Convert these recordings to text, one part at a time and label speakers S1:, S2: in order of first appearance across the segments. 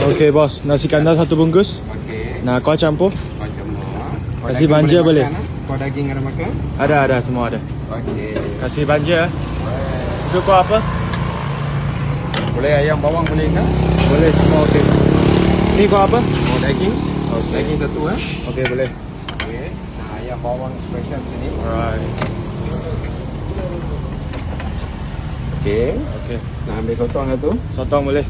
S1: Okey bos, nasi kandar satu bungkus.
S2: Okey.
S1: Nah, kau campur.
S2: Macam mana?
S1: Kasih banja boleh?
S2: Kau daging ada makan?
S1: Ada, semua ada.
S2: Okey.
S1: Kasih banja. Itu kau apa?
S2: Boleh ayam bawang boleh tak?
S1: Boleh, semua okey. Ni kau apa?
S2: Mau daging?
S1: Okey.
S2: Daging satu
S1: Okey, boleh.
S2: Okey. Nah, ayam bawang special sini.
S1: Alright.
S2: Okey.
S1: Okey.
S2: Nak ambil sotong satu.
S1: Sotong boleh.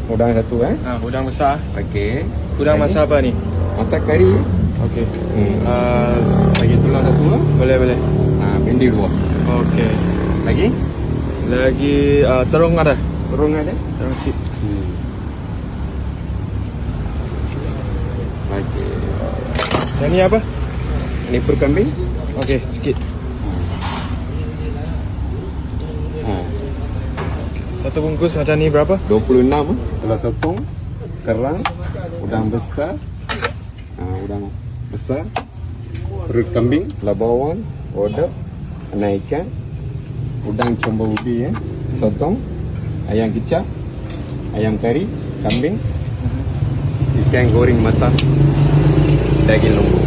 S2: Udang satu
S1: Udang besar.
S2: Okey.
S1: Udang masak apa ni?
S2: Masak kari.
S1: Okey.
S2: Lagi tulang satu
S1: Boleh.
S2: Bindi dua.
S1: Okey.
S2: Lagi
S1: terung ada?
S2: turun ada?
S1: Terung sikit.
S2: Okey.
S1: Yang ni apa?
S2: Ini per kambing.
S1: Okey, sikit. Satu bungkus macam ni berapa?
S2: 26 tulang sotong, kerang, udang besar. Udang besar. Perut kambing, tulang bawang, odok, anak ikan, udang combo ubi sotong, ayam kicap, ayam kari, kambing, ikan goreng matang, daging lembu.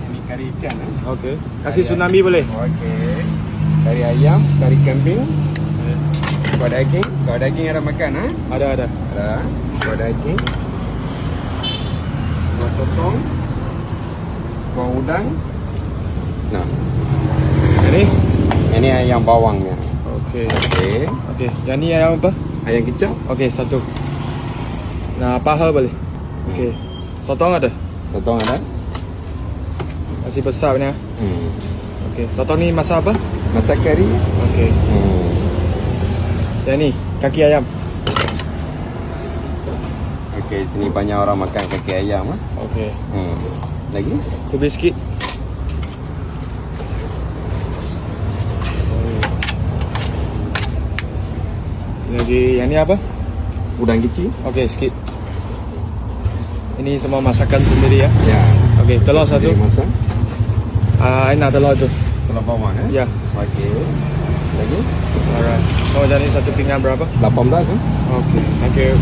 S2: Ini kari ikan
S1: Okey. Kasih tsunami boleh?
S2: Okey. Kari ayam, kari kambing, kuah daging. Kuah daging ada makan
S1: Ada.
S2: Ada. Kuah daging. Kuah sotong. Kuah udang. Nah,
S1: Yang ni?
S2: ini ayam bawangnya.
S1: Okey.
S2: Okey.
S1: Yang ni ayam apa?
S2: Ayam kicap.
S1: Okey, satu. Nah, paha boleh? Okey. Sotong ada?
S2: Sotong ada.
S1: Masih besar punya. Okey. Sotong ni masak apa?
S2: Masak kari.
S1: Okey. Yang ni, kaki ayam.
S2: Okey, sini banyak orang makan kaki ayam
S1: Okey.
S2: Lagi?
S1: Kubis sikit. Lagi yang ni apa?
S2: Udang kicil.
S1: Okey, sikit. Ini semua masakan sendiri ya.
S2: Ya.
S1: Okey, telur satu.
S2: Sendiri masak.
S1: Nak telur tu.
S2: Tulang bawang
S1: Ya.
S2: Okey. Lagi?
S1: Alright. So macam ni satu pinggan berapa?
S2: 18
S1: Okey. Thank you.